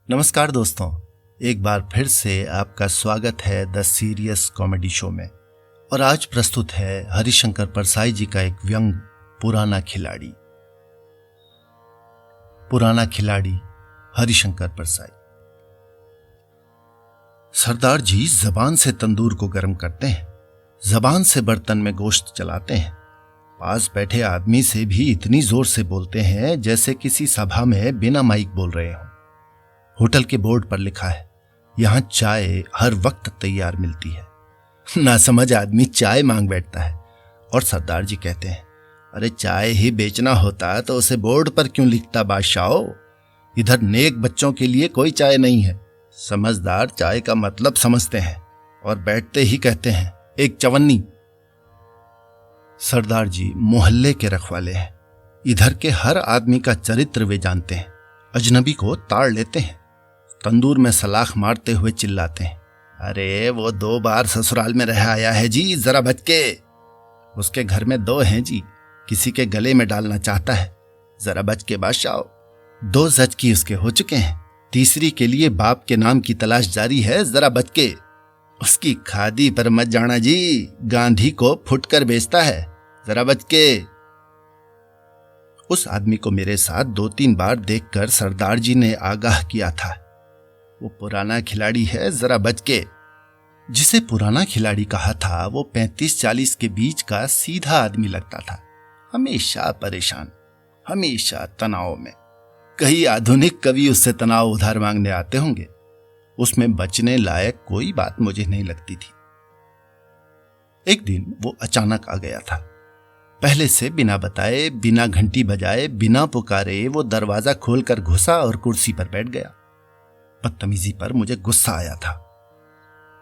नमस्कार दोस्तों, एक बार फिर से आपका स्वागत है द सीरियस कॉमेडी शो में। और आज प्रस्तुत है हरिशंकर परसाई जी का एक व्यंग पुराना खिलाड़ी। पुराना खिलाड़ी हरिशंकर परसाई। सरदार जी जबान से तंदूर को गर्म करते हैं, जबान से बर्तन में गोश्त चलाते हैं, पास बैठे आदमी से भी इतनी जोर से बोलते हैं जैसे किसी सभा में बिना माइक बोल रहे हों। होटल के बोर्ड पर लिखा है, यहां चाय हर वक्त तैयार मिलती है। ना समझ आदमी चाय मांग बैठता है और सरदार जी कहते हैं, अरे चाय ही बेचना होता तो उसे बोर्ड पर क्यों लिखता बादशाह? इधर नेक बच्चों के लिए कोई चाय नहीं है। समझदार चाय का मतलब समझते हैं और बैठते ही कहते हैं, एक चवन्नी। सरदार जी मोहल्ले के रखवाले हैं, इधर के हर आदमी का चरित्र वे जानते हैं। अजनबी को ताड़ लेते हैं, तंदूर में सलाख मारते हुए चिल्लाते हैं, अरे वो 2 बार ससुराल में रह आया है जी, जरा बच के। उसके घर में 2 हैं जी, किसी के गले में डालना चाहता है, जरा बच के बादशाह। 2 जचकी उसके हो चुके हैं, तीसरी के लिए बाप के नाम की तलाश जारी है, जरा बच के। उसकी खादी पर मत जाना जी, गांधी को फुटकर बेचता है, जरा बच के। उस आदमी को मेरे साथ 2-3 बार देखकर सरदार जी ने आगाह किया था, वो पुराना खिलाड़ी है, जरा बच के। जिसे पुराना खिलाड़ी कहा था वो 35-40 के बीच का सीधा आदमी लगता था, हमेशा परेशान, हमेशा तनाव में। कई आधुनिक कवि उससे तनाव उधार मांगने आते होंगे, उसमें बचने लायक कोई बात मुझे नहीं लगती थी। एक दिन वो अचानक आ गया था, पहले से बिना बताए, बिना घंटी बजाए, बिना पुकारे वो दरवाजा खोलकर घुसा और कुर्सी पर बैठ गया। बदतमीजी पर मुझे गुस्सा आया था।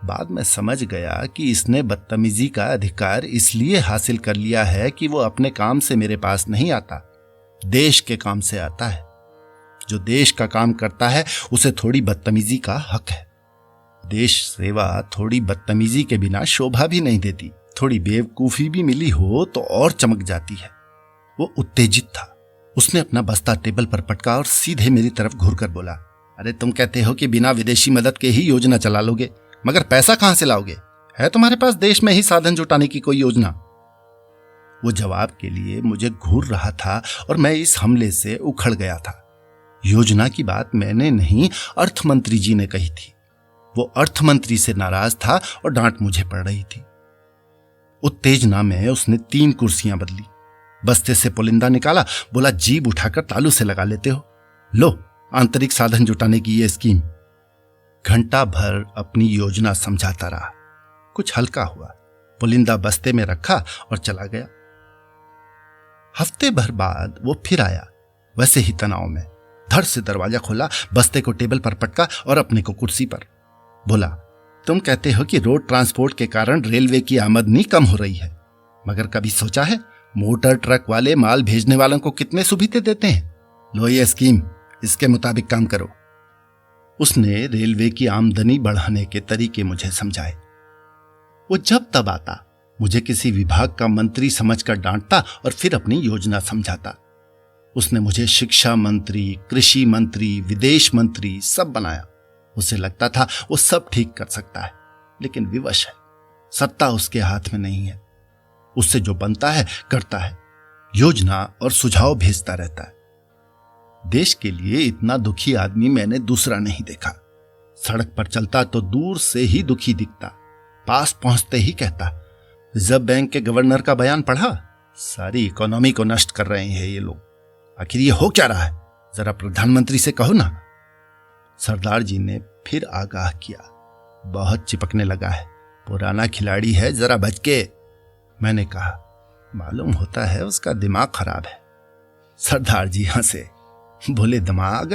बाद में समझ गया कि इसने बदतमीजी का अधिकार इसलिए हासिल कर लिया है कि वो अपने काम से मेरे पास नहीं आता, देश के काम से आता है। जो देश का काम करता है उसे थोड़ी बदतमीजी का हक है। देश सेवा थोड़ी बदतमीजी के बिना शोभा भी नहीं देती, थोड़ी बेवकूफी भी मिली हो तो और चमक जाती है। वो उत्तेजित था, उसने अपना बस्ता टेबल पर पटका और सीधे मेरी तरफ घूरकर बोला, अरे तुम कहते हो कि बिना विदेशी मदद के ही योजना चला लोगे, मगर पैसा कहां से लाओगे? है तुम्हारे पास देश में ही साधन जुटाने की कोई योजना? वो जवाब के लिए मुझे घूर रहा था और मैं इस हमले से उखड़ गया था। योजना की बात मैंने नहीं, अर्थ मंत्री जी ने कही थी। वो अर्थ मंत्री से नाराज था और डांट मुझे पड़ रही थी। उत्तेजना में उसने 3 कुर्सियां बदली, बस्ते से पुलिंदा निकाला, बोला, जीभ उठाकर तालू से लगा लेते हो, लो आंतरिक साधन जुटाने की ये स्कीम। घंटा भर अपनी योजना समझाता रहा, कुछ हल्का हुआ, पुलिंदा बस्ते में रखा और चला गया। हफ्ते भर बाद वो फिर आया, वैसे ही तनाव में। धड़ से दरवाजा खोला, बस्ते को टेबल पर पटका और अपने को कुर्सी पर। बोला, तुम कहते हो कि रोड ट्रांसपोर्ट के कारण रेलवे की आमदनी कम हो रही है, मगर कभी सोचा है मोटर ट्रक वाले माल भेजने वालों को कितने सुविधे देते हैं? लो ये स्कीम, इसके मुताबिक काम करो। उसने रेलवे की आमदनी बढ़ाने के तरीके मुझे समझाए। वो जब तब आता, मुझे किसी विभाग का मंत्री समझकर डांटता और फिर अपनी योजना समझाता। उसने मुझे शिक्षा मंत्री, कृषि मंत्री, विदेश मंत्री सब बनाया। उसे लगता था वो सब ठीक कर सकता है, लेकिन विवश है, सत्ता उसके हाथ में नहीं है। उससे जो बनता है करता है, योजना और सुझाव भेजता रहता है। देश के लिए इतना दुखी आदमी मैंने दूसरा नहीं देखा। सड़क पर चलता तो दूर से ही दुखी दिखता, पास पहुंचते ही कहता, रिजर्व बैंक के गवर्नर का बयान पढ़ा? सारी इकोनॉमी को नष्ट कर रहे हैं ये लोग, आखिर ये हो क्या रहा है? जरा प्रधानमंत्री से कहो ना। सरदार जी ने फिर आगाह किया, बहुत चिपकने लगा है, पुराना खिलाड़ी है, जरा बच के। मैंने कहा, मालूम होता है उसका दिमाग खराब है। सरदार जी हंसे, बोले, दिमाग?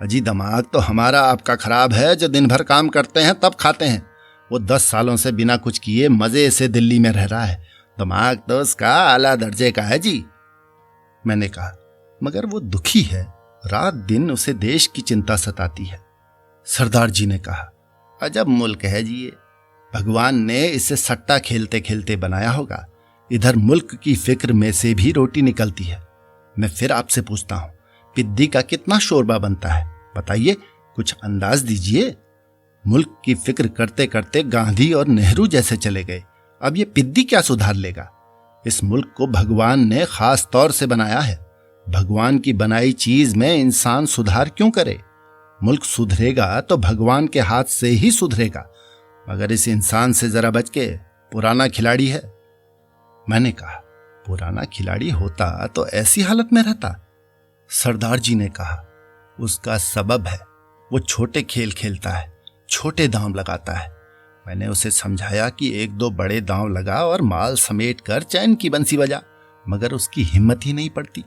अजी दिमाग तो हमारा आपका खराब है, जो दिन भर काम करते हैं तब खाते हैं। वो 10 सालों से बिना कुछ किए मजे से दिल्ली में रह रहा है, दिमाग तो उसका आला दर्जे का है जी। मैंने कहा, मगर वो दुखी है, रात दिन उसे देश की चिंता सताती है। सरदार जी ने कहा, अजब मुल्क है जी ये, भगवान ने इसे सट्टा खेलते खेलते बनाया होगा। इधर मुल्क की फिक्र में से भी रोटी निकलती है। मैं फिर आपसे पूछता हूं, पिद्दी का कितना शोरबा बनता है बताइए? कुछ अंदाज दीजिए। मुल्क की फिक्र करते करते गांधी और नेहरू जैसे चले गए, अब ये पिद्दी क्या सुधार लेगा? इस मुल्क को भगवान ने खास तौर से बनाया है। भगवान की बनाई चीज में इंसान सुधार क्यों करे? मुल्क सुधरेगा तो भगवान के हाथ से ही सुधरेगा, मगर इस इंसान से जरा बच के, पुराना खिलाड़ी है। मैंने कहा, पुराना खिलाड़ी होता तो ऐसी हालत में रहता? सरदार जी ने कहा, उसका सबब है, वो छोटे खेल खेलता है, छोटे दांव लगाता है। मैंने उसे समझाया कि एक दो बड़े दांव लगा और माल समेट कर चैन की बंसी बजा, मगर उसकी हिम्मत ही नहीं पड़ती।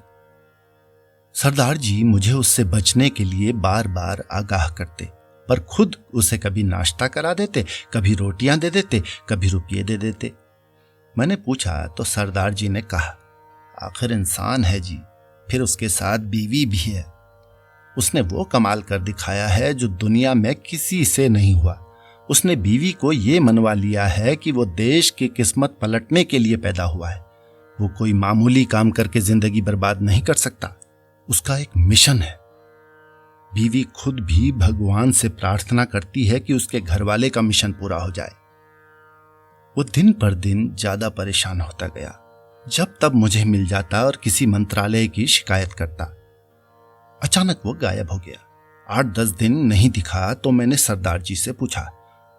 सरदार जी मुझे उससे बचने के लिए बार बार आगाह करते, पर खुद उसे कभी नाश्ता करा देते, कभी रोटियां दे देते, कभी रुपये दे देते। मैंने पूछा तो सरदार जी ने कहा, आखिर इंसान है जी, फिर उसके साथ बीवी भी है। उसने वो कमाल कर दिखाया है जो दुनिया में किसी से नहीं हुआ। उसने बीवी को ये मनवा लिया है कि वो देश की किस्मत पलटने के लिए पैदा हुआ है। वो कोई मामूली काम करके जिंदगी बर्बाद नहीं कर सकता, उसका एक मिशन है। बीवी खुद भी भगवान से प्रार्थना करती है कि उसके घरवाले का मिशन पूरा हो जाए। वो दिन पर दिन ज्यादा परेशान होता गया। जब तब मुझे मिल जाता और किसी मंत्रालय की शिकायत करता। अचानक वो गायब हो गया। 8-10 दिन नहीं दिखा तो मैंने सरदार जी से पूछा।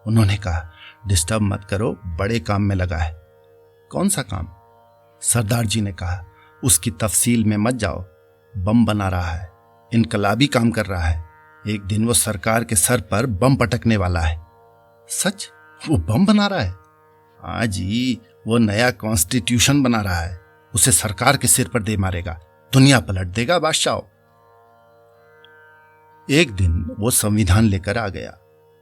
उन्होंने कहा, डिस्टर्ब मत करो, बड़े काम में लगा है। कौन सा काम? सरदार जी ने कहा, उसकी तफसील में मत जाओ। बम बना रहा है, इनकलाबी काम कर रहा है। एक दिन वो सरकार के सर पर बम पटकने वाला है। सच? वो बम बना रहा है? हाँ जी, वो नया कॉन्स्टिट्यूशन बना रहा है। उसे सरकार के सिर पर दे मारेगा, दुनिया पलट देगा बादशाह। एक दिन वो संविधान लेकर आ गया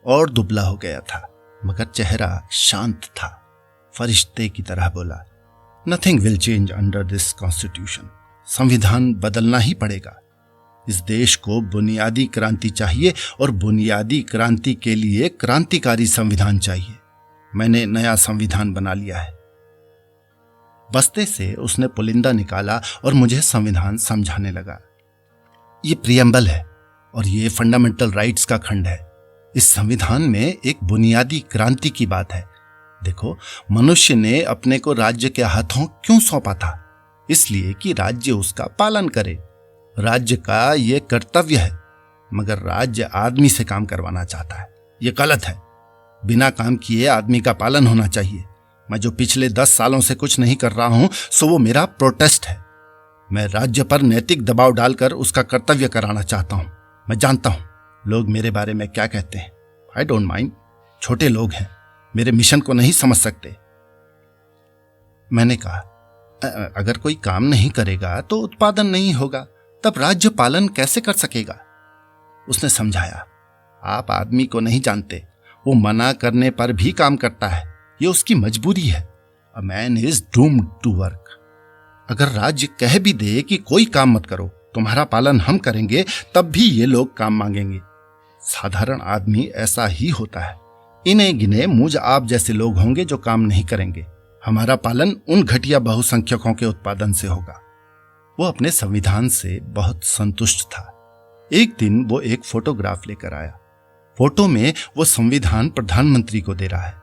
और दुबला हो गया था, मगर चेहरा शांत था। फरिश्ते की तरह बोला, nothing will change under this constitution. संविधान बदलना ही पड़ेगा। इस देश को बुनियादी क्रांति चाहिए और बुनियादी क्रांति के लिए क्रांतिकारी संविधान चाहिए। मैंने नया संविधान बना लिया है। बस्ते से उसने पुलिंदा निकाला और मुझे संविधान समझाने लगा। ये प्रियम्बल है और ये फंडामेंटल राइट्स का खंड है। इस संविधान में एक बुनियादी क्रांति की बात है। देखो, मनुष्य ने अपने को राज्य के हाथों क्यों सौंपा था? इसलिए कि राज्य उसका पालन करे। राज्य का ये कर्तव्य है, मगर राज्य आदमी से काम करवाना चाहता है। ये गलत है। बिना काम किए आदमी का पालन होना चाहिए। मैं जो पिछले 10 सालों से कुछ नहीं कर रहा हूं, सो वो मेरा प्रोटेस्ट है। मैं राज्य पर नैतिक दबाव डालकर उसका कर्तव्य कराना चाहता हूं। मैं जानता हूं लोग मेरे बारे में क्या कहते हैं। I don't mind. छोटे लोग हैं, मेरे मिशन को नहीं समझ सकते। मैंने कहा, अगर कोई काम नहीं करेगा तो उत्पादन नहीं होगा, तब राज्य पालन कैसे कर सकेगा? उसने समझाया, आप आदमी को नहीं जानते। वो मना करने पर भी काम करता है। ये उसकी मजबूरी है। A man is doomed to work. अगर राज्य कह भी दे कि कोई काम मत करो, तुम्हारा पालन हम करेंगे, तब भी ये लोग काम मांगेंगे। साधारण आदमी ऐसा ही होता है। इन्हें गिने मुझ आप जैसे लोग होंगे जो काम नहीं करेंगे। हमारा पालन उन घटिया बहुसंख्यकों के उत्पादन से होगा। वो अपने संविधान से बहुत संतुष्ट था। एक दिन वो एक फोटोग्राफ लेकर आया। फोटो में वो संविधान प्रधानमंत्री को दे रहा है।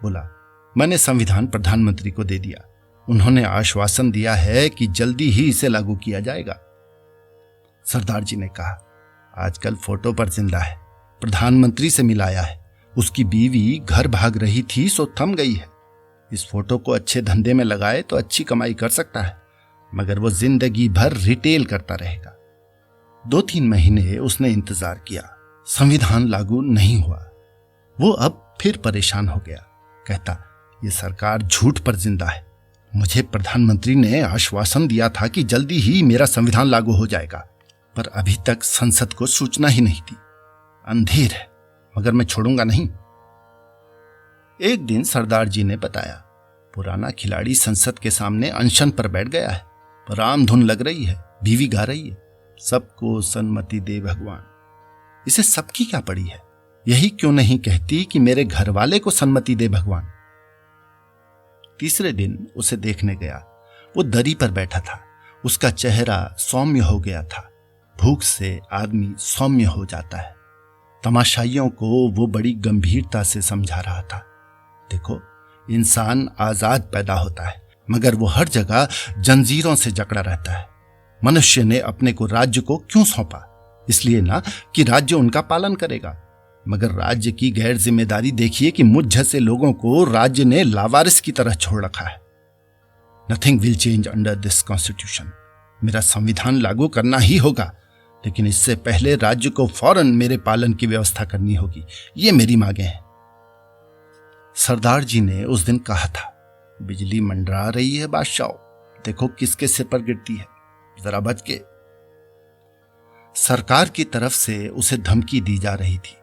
बोला, मैंने संविधान प्रधानमंत्री को दे दिया। उन्होंने आश्वासन दिया है कि जल्दी ही इसे लागू किया जाएगा। सरदार जी ने कहा, आजकल फोटो पर जिंदा है, प्रधानमंत्री से मिलाया है। उसकी बीवी घर भाग रही थी सो थम गई है। इस फोटो को अच्छे धंधे में लगाए तो अच्छी कमाई कर सकता है, मगर वो जिंदगी भर रिटेल करता रहेगा। 2-3 महीने उसने इंतजार किया, संविधान लागू नहीं हुआ। वो अब फिर परेशान हो गया। कहता, ये सरकार झूठ पर जिंदा है। मुझे प्रधानमंत्री ने आश्वासन दिया था कि जल्दी ही मेरा संविधान लागू हो जाएगा, पर अभी तक संसद को सूचना ही नहीं दी। अंधेर है, मगर मैं छोड़ूंगा नहीं। एक दिन सरदार जी ने बताया, पुराना खिलाड़ी संसद के सामने अनशन पर बैठ गया है। राम धुन लग रही है, बीवी गा रही है, सबको सन्मति दे भगवान। इसे सबकी क्या पड़ी है? यही क्यों नहीं कहती कि मेरे घर वाले को सन्मति दे भगवान। तीसरे दिन उसे देखने गया। वो दरी पर बैठा था। उसका चेहरा सौम्य हो गया था। भूख से आदमी सौम्य हो जाता है। तमाशाइयों को वो बड़ी गंभीरता से समझा रहा था। देखो, इंसान आजाद पैदा होता है, मगर वो हर जगह जंजीरों से जकड़ा रहता है। मनुष्य ने अपने को राज्य को क्यों सौंपा? इसलिए ना कि राज्य उनका पालन करेगा, मगर राज्य की गैर जिम्मेदारी देखिए कि मुझ जैसे लोगों को राज्य ने लावारिस की तरह छोड़ रखा है। Nothing will change under this constitution. मेरा संविधान लागू करना ही होगा, लेकिन इससे पहले राज्य को फौरन मेरे पालन की व्यवस्था करनी होगी। ये मेरी मांगे हैं। सरदार जी ने उस दिन कहा था, बिजली मंडरा रही है बादशाह, देखो किसके सिर पर गिरती है, जरा बच के। सरकार की तरफ से उसे धमकी दी जा रही थी।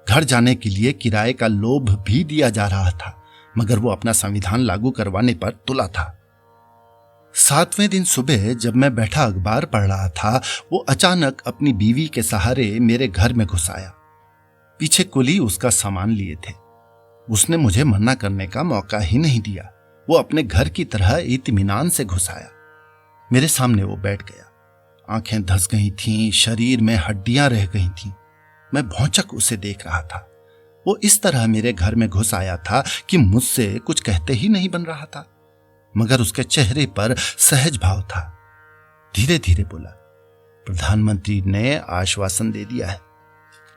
घर जाने के लिए किराए का लोभ भी दिया जा रहा था, मगर वो अपना संविधान लागू करवाने पर तुला था। 7वें दिन सुबह जब मैं बैठा अखबार पढ़ रहा था, वो अचानक अपनी बीवी के सहारे मेरे घर में घुस आया। पीछे कुली उसका सामान लिए थे। उसने मुझे मना करने का मौका ही नहीं दिया। वो अपने घर की तरह इत्मीनान से घुस आया। मेरे सामने वो बैठ गया। आंखें धंस गई थीं, शरीर में हड्डियां रह गई थीं। मैं भौंचक उसे देख रहा था। वो इस तरह मेरे घर में घुस आया था कि मुझसे कुछ कहते ही नहीं बन रहा था, मगर उसके चेहरे पर सहज भाव था। धीरे धीरे बोला, प्रधानमंत्री ने आश्वासन दे दिया है।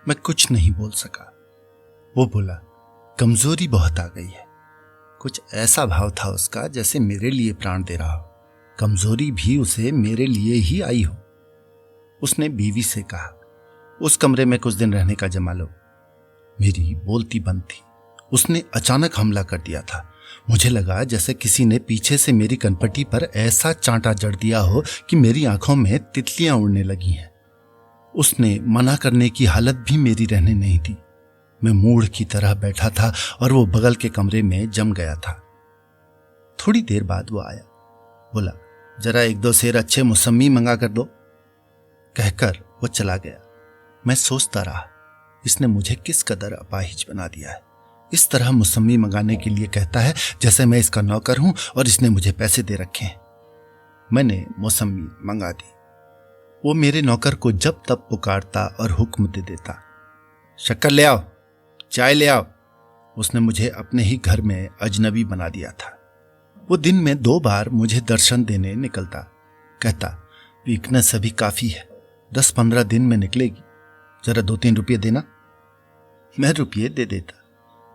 मैं कुछ नहीं बोल सका। वो बोला, कमजोरी बहुत आ गई है। कुछ ऐसा भाव था उसका जैसे मेरे लिए प्राण दे रहा हो। कमजोरी भी उसे मेरे लिए ही आई हो। उसने बीवी से कहा, उस कमरे में कुछ दिन रहने का जमा लो। मेरी बोलती बंद थी। उसने अचानक हमला कर दिया था। मुझे लगा जैसे किसी ने पीछे से मेरी कनपटी पर ऐसा चांटा जड़ दिया हो कि मेरी आंखों में तितलियां उड़ने लगी हैं। उसने मना करने की हालत भी मेरी रहने नहीं दी। मैं मूढ़ की तरह बैठा था और वो बगल के कमरे में जम गया था। थोड़ी देर बाद वो आया। बोला, जरा 1-2 सेर अच्छे मौसमी मंगा कर दो। कहकर वो चला गया। मैं सोचता रहा, इसने मुझे किस कदर अपाहिज बना दिया है। इस तरह मौसमी मंगाने के लिए कहता है जैसे मैं इसका नौकर हूं और इसने मुझे पैसे दे रखे हैं। मैंने मौसमी मंगा दी। वो मेरे नौकर को जब तब पुकारता और हुक्म दे देता, शक्कर ले आओ, चाय ले आओ। उसने मुझे अपने ही घर में अजनबी बना दिया था। वो दिन में 2 बार मुझे दर्शन देने निकलता। कहता, वीकनेस अभी काफी है, 10-15 दिन में निकलेगी, जरा 2-3 रुपये देना। मैं रुपये दे देता।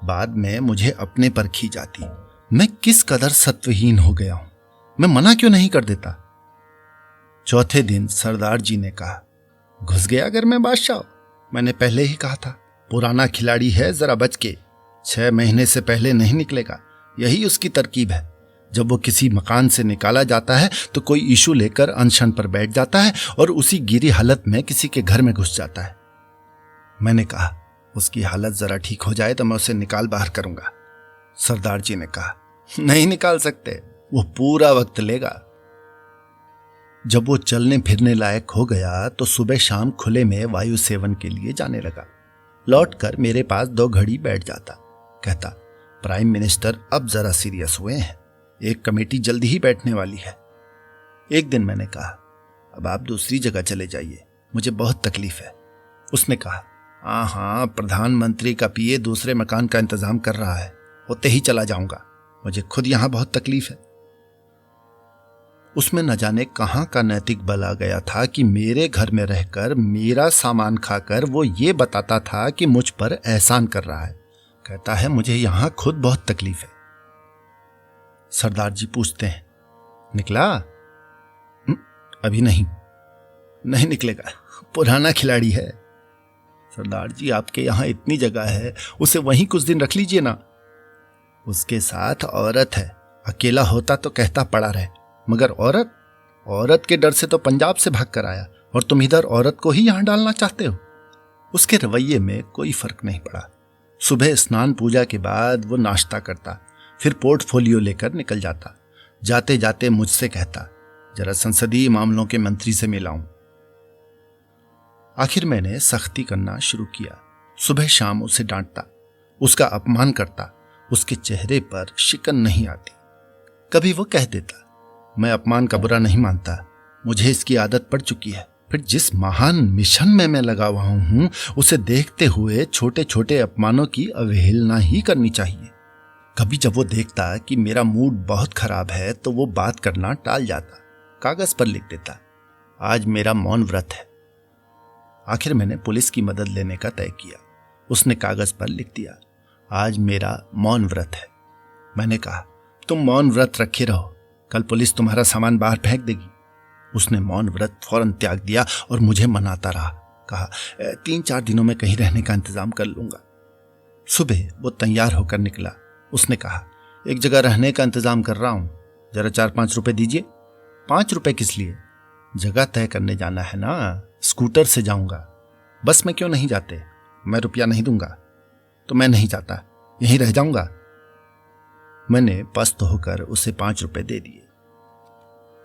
बाद में मुझे अपने पर खींच आती। मैं किस कदर सत्वहीन हो गया हूं। मैं मना क्यों नहीं कर देता। चौथे दिन सरदार जी ने कहा, घुस गया घर में बादशाह। मैंने पहले ही कहा था, पुराना खिलाड़ी है, जरा बच के। 6 महीने से पहले नहीं निकलेगा। यही उसकी तरकीब है। जब वो किसी मकान से निकाला जाता है तो कोई इशू लेकर अनशन पर बैठ जाता है और उसी गिरी हालत में किसी के घर में घुस जाता है। मैंने कहा, उसकी हालत जरा ठीक हो जाए तो मैं उसे निकाल बाहर करूंगा। सरदार जी ने कहा, नहीं निकाल सकते, वो पूरा वक्त लेगा। जब वो चलने फिरने लायक हो गया तो सुबह शाम खुले में वायु सेवन के लिए जाने लगा। लौटकर मेरे पास 2 घड़ी बैठ जाता। कहता, प्राइम मिनिस्टर अब जरा सीरियस हुए हैं, एक कमेटी जल्दी ही बैठने वाली है। एक दिन मैंने कहा, अब आप दूसरी जगह चले जाइए, मुझे बहुत तकलीफ है। उसने कहा, हाँ, प्रधानमंत्री का पीए दूसरे मकान का इंतजाम कर रहा है, होते ही चला जाऊंगा, मुझे खुद यहां बहुत तकलीफ है। उसमें न जाने कहां का नैतिक बल आ गया था कि मेरे घर में रहकर मेरा सामान खाकर वो ये बताता था कि मुझ पर एहसान कर रहा है। कहता है, मुझे यहां खुद बहुत तकलीफ है। सरदार जी पूछते हैं, निकला? अभी नहीं निकलेगा, पुराना खिलाड़ी है। सरदार जी, आपके यहां इतनी जगह है, उसे वहीं कुछ दिन रख लीजिए ना। उसके साथ औरत है, अकेला होता तो कहता पड़ा रहे, मगर औरत के डर से तो पंजाब से भाग कर आया और तुम इधर औरत को ही यहां डालना चाहते हो। उसके रवैये में कोई फर्क नहीं पड़ा। सुबह स्नान पूजा के बाद वो नाश्ता करता, फिर पोर्टफोलियो लेकर निकल जाता। जाते जाते मुझसे कहता, जरा संसदीय मामलों के मंत्री से मिलाऊं। आखिर मैंने सख्ती करना शुरू किया। सुबह शाम उसे डांटता, उसका अपमान करता। उसके चेहरे पर शिकन नहीं आती। कभी वो कह देता, मैं अपमान का बुरा नहीं मानता, मुझे इसकी आदत पड़ चुकी है, फिर जिस महान मिशन में मैं लगा हुआ हूं उसे देखते हुए छोटे छोटे अपमानों की अवहेलना ही करनी चाहिए। कभी जब वो देखता कि मेरा मूड बहुत खराब है तो वो बात करना टाल जाता, कागज पर लिख देता, आज मेरा मौन व्रत है। आखिर मैंने पुलिस की मदद लेने का तय किया। उसने कागज पर लिख दिया, आज मेरा मौन व्रत है। मैंने कहा, तुम मौन व्रत रखे रहो, कल पुलिस तुम्हारा सामान बाहर फेंक देगी। उसने मौन व्रत फौरन त्याग दिया और मुझे मनाता रहा। कहा, 3-4 दिनों में कहीं रहने का इंतजाम कर लूंगा। सुबह वो तैयार होकर निकला। उसने कहा, एक जगह रहने का इंतजाम कर रहा हूं, जरा 4-5 रुपए दीजिए। 5 रुपए किस लिए? जगह तय करने जाना है ना, स्कूटर से जाऊंगा। बस में क्यों नहीं जाते? मैं रुपया नहीं दूंगा। तो मैं नहीं जाता, यहीं रह जाऊंगा। मैंने पस्त होकर उसे 5 रुपए दे दिए।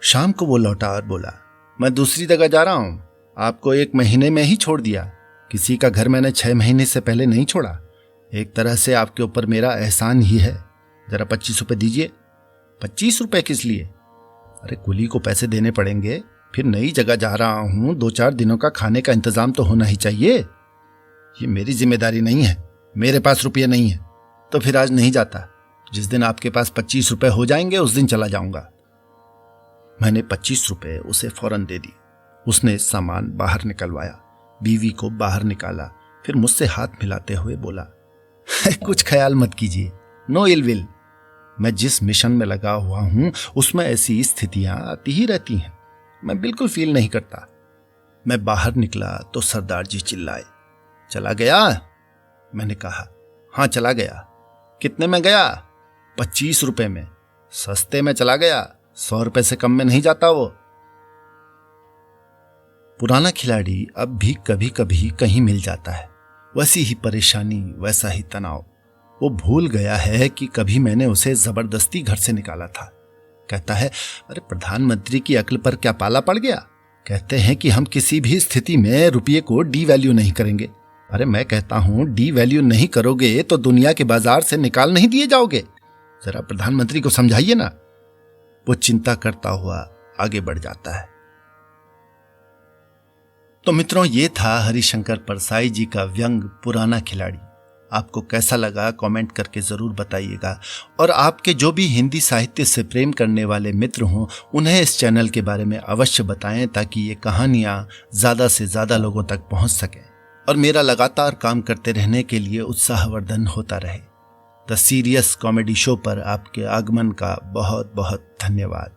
शाम को वो लौटा और बोला, मैं दूसरी जगह जा रहा हूं, आपको 1 महीने में ही छोड़ दिया। किसी का घर मैंने 6 महीने से पहले नहीं छोड़ा। एक तरह से आपके ऊपर मेरा एहसान ही है। जरा 25 रुपए दीजिए। 25 रुपए किस लिए? अरे कुली को पैसे देने पड़ेंगे, फिर नई जगह जा रहा हूं, 2-4 दिनों का खाने का इंतजाम तो होना ही चाहिए। ये मेरी जिम्मेदारी नहीं है, मेरे पास रुपये नहीं है। तो फिर आज नहीं जाता, जिस दिन आपके पास 25 रुपए हो जाएंगे उस दिन चला जाऊंगा। मैंने 25 रुपए उसे फौरन दे दी। उसने सामान बाहर निकलवाया, बीवी को बाहर निकाला, फिर मुझसे हाथ मिलाते हुए बोला, कुछ ख्याल मत कीजिए, नो इल विल। मैं जिस मिशन में लगा हुआ हूं उसमें ऐसी स्थितियां आती ही रहती हैं, मैं बिल्कुल फील नहीं करता। मैं बाहर निकला तो सरदार जी चिल्लाए, चला गया? मैंने कहा, हाँ चला गया। कितने में गया? 25 रुपए में। सस्ते में चला गया, 100 रुपए से कम में नहीं जाता वो। पुराना खिलाड़ी अब भी कभी कभी कहीं मिल जाता है, वैसी ही परेशानी, वैसा ही तनाव। वो भूल गया है कि कभी मैंने उसे जबरदस्ती घर से निकाला था। कहता है, अरे प्रधानमंत्री की अक्ल पर क्या पाला पड़ गया? कहते हैं कि हम किसी भी स्थिति में रुपये को डी वैल्यू नहीं करेंगे। अरे मैं कहता हूं, डी वैल्यू नहीं करोगे तो दुनिया के बाजार से निकाल नहीं दिए जाओगे। जरा प्रधानमंत्री को समझाइए ना। वो चिंता करता हुआ आगे बढ़ जाता है। तो मित्रों, ये था हरिशंकर परसाई जी का व्यंग पुराना खिलाड़ी। आपको कैसा लगा कमेंट करके जरूर बताइएगा। और आपके जो भी हिंदी साहित्य से प्रेम करने वाले मित्र हों उन्हें इस चैनल के बारे में अवश्य बताएं, ताकि ये कहानियां ज्यादा से ज्यादा लोगों तक पहुंच सकें और मेरा लगातार काम करते रहने के लिए उत्साहवर्धन होता रहे। द सीरियस कॉमेडी शो पर आपके आगमन का बहुत बहुत धन्यवाद।